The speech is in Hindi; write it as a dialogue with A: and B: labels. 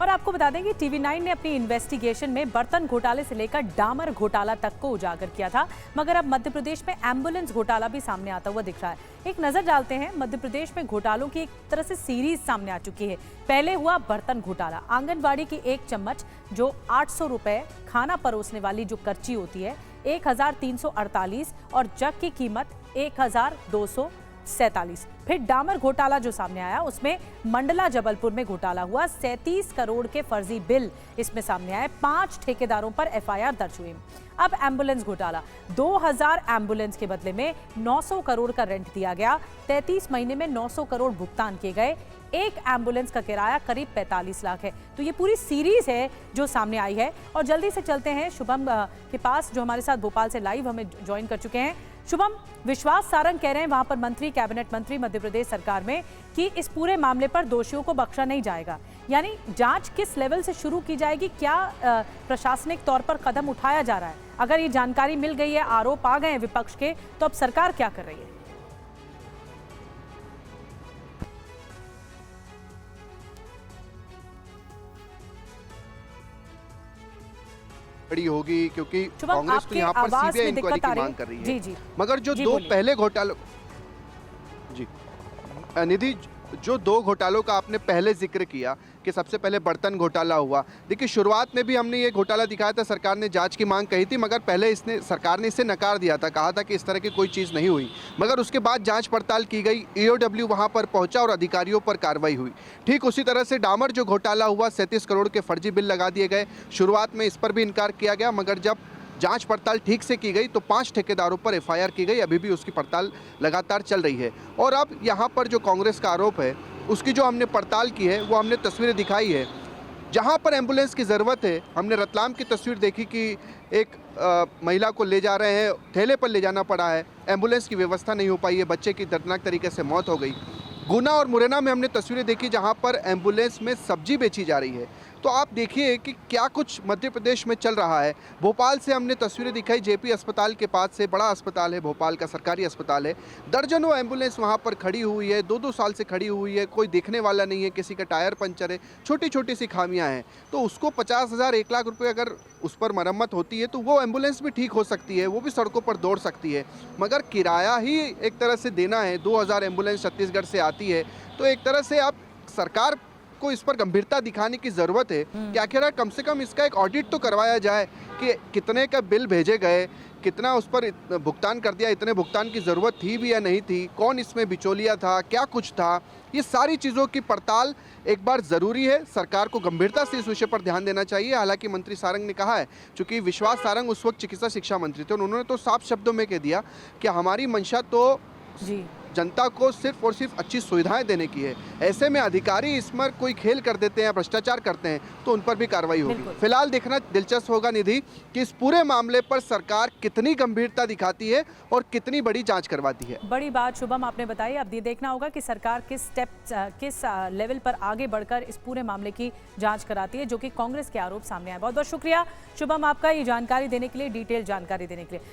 A: और आपको बता दें कि TV9 ने अपनी इन्वेस्टिगेशन में बर्तन घोटाले से लेकर डामर घोटाला तक को उजागर किया था, मगर अब मध्य प्रदेश में एम्बुलेंस घोटाला भी सामने आता हुआ दिख रहा है। एक नजर डालते हैं, मध्य प्रदेश में घोटालों की एक तरह से सीरीज सामने आ चुकी है। पहले हुआ बर्तन घोटाला, आंगनबाड़ी की एक चम्मच जो 800 रुपए, खाना परोसने वाली जो कर्ची होती है 1348 और जग की कीमत 1247। फिर डामर घोटाला जो सामने आया, उसमें मंडला जबलपुर में घोटाला हुआ, 37 करोड़ के फर्जी बिल इसमें सामने आए, 5 ठेकेदारों पर FIR दर्ज हुई। अब एम्बुलेंस घोटाला, 2000 एम्बुलेंस के बदले में 900 करोड़ का रेंट दिया गया, 33 महीने में 900 करोड़ भुगतान किए गए, एक एम्बुलेंस का किराया करीब 45 लाख है। तो ये पूरी सीरीज है जो सामने आई है। और जल्दी से चलते हैं शुभम के पास, जो हमारे साथ भोपाल से लाइव हमें ज्वाइन कर चुके हैं। शुभम, विश्वास सारंग कह रहे हैं वहां पर मंत्री, कैबिनेट मंत्री मध्य प्रदेश सरकार में, कि इस पूरे मामले पर दोषियों को बख्शा नहीं जाएगा। यानी जांच किस लेवल से शुरू की जाएगी, क्या प्रशासनिक तौर पर कदम उठाया जा रहा है? अगर ये जानकारी मिल गई है, आरोप आ गए हैं विपक्ष के, तो अब सरकार क्या कर रही है?
B: बड़ी होगी, क्योंकि
A: शुभम,
B: कांग्रेस तो यहाँ पर CBI इंक्वायरी की मांग कर रही है।
A: जी।
B: मगर जो दो पहले घोटालों, जी निधि, जो 2 घोटालों का आपने पहले जिक्र किया कि सबसे पहले बर्तन घोटाला हुआ, देखिए शुरुआत में भी हमने ये घोटाला दिखाया था, सरकार ने जांच की मांग कही थी, मगर पहले सरकार ने इसे नकार दिया था, कहा था कि इस तरह की कोई चीज़ नहीं हुई। मगर उसके बाद जांच पड़ताल की गई, EOW वहां पर पहुंचा और अधिकारियों पर कार्रवाई हुई। ठीक उसी तरह से डामर जो घोटाला हुआ, 37 करोड़ के फर्जी बिल लगा दिए गए, शुरुआत में इस पर भी इनकार किया गया, मगर जब जांच पड़ताल ठीक से की गई तो 5 ठेकेदारों पर FIR की गई, अभी भी उसकी पड़ताल लगातार चल रही है। और अब यहाँ पर जो कांग्रेस का आरोप है, उसकी जो हमने पड़ताल की है, वो हमने तस्वीरें दिखाई है। जहाँ पर एम्बुलेंस की ज़रूरत है, हमने रतलाम की तस्वीर देखी कि एक महिला को ले जा रहे हैं, ठेले पर ले जाना पड़ा है, एम्बुलेंस की व्यवस्था नहीं हो पाई है, बच्चे की दर्दनाक तरीके से मौत हो गई। गुना और मुरैना में हमने तस्वीरें देखी जहाँ पर एम्बुलेंस में सब्जी बेची जा रही है। तो आप देखिए कि क्या कुछ मध्य प्रदेश में चल रहा है। भोपाल से हमने तस्वीरें दिखाई, JP अस्पताल के पास से, बड़ा अस्पताल है भोपाल का, सरकारी अस्पताल है, दर्जनों एम्बुलेंस वहाँ पर खड़ी हुई है, 2-2 साल से खड़ी हुई है, कोई देखने वाला नहीं है, किसी का टायर पंचर है, छोटी छोटी सी खामियाँ हैं। तो उसको 50,000 1 लाख रुपये अगर उस पर मरम्मत होती है तो वो एम्बुलेंस भी ठीक हो सकती है, वो भी सड़कों पर दौड़ सकती है। मगर किराया ही एक तरह से देना है, 2000 एम्बुलेंस छत्तीसगढ़ से आती है, तो एक तरह से आप सरकार को इस पर गंभीरता दिखाने की ज़रूरत है कि आखिर कम से कम इसका एक ऑडिट तो करवाया जाए कि कितने का बिल भेजे गए, कितना उस पर भुगतान कर दिया, इतने भुगतान की ज़रूरत थी भी या नहीं थी, कौन इसमें बिचौलिया था, क्या कुछ था। ये सारी चीज़ों की पड़ताल एक बार ज़रूरी है, सरकार को गंभीरता से इस विषय पर ध्यान देना चाहिए। हालांकि मंत्री सारंग ने कहा है, चूँकि विश्वास सारंग उस वक्त चिकित्सा शिक्षा मंत्री थे, उन्होंने तो साफ शब्दों में कह दिया कि हमारी मंशा तो जनता को सिर्फ और सिर्फ अच्छी सुविधाएं देने की है। ऐसे में अधिकारी इसमें कोई खेल कर देते हैं, भ्रष्टाचार करते हैं, तो उन पर भी कार्रवाई होगी। फिलहाल देखना दिलचस्प होगा निधि कि इस पूरे मामले पर सरकार कितनी गंभीरता दिखाती है और कितनी बड़ी जांच करवाती है।
A: बड़ी बात शुभम आपने बताई। अब ये देखना होगा कि सरकार किस लेवल पर आगे बढ़कर इस पूरे मामले की जाँच कराती है, जो कि कांग्रेस के आरोप सामने आए। बहुत बहुत शुक्रिया शुभम आपका ये जानकारी देने के लिए, डिटेल जानकारी देने के लिए।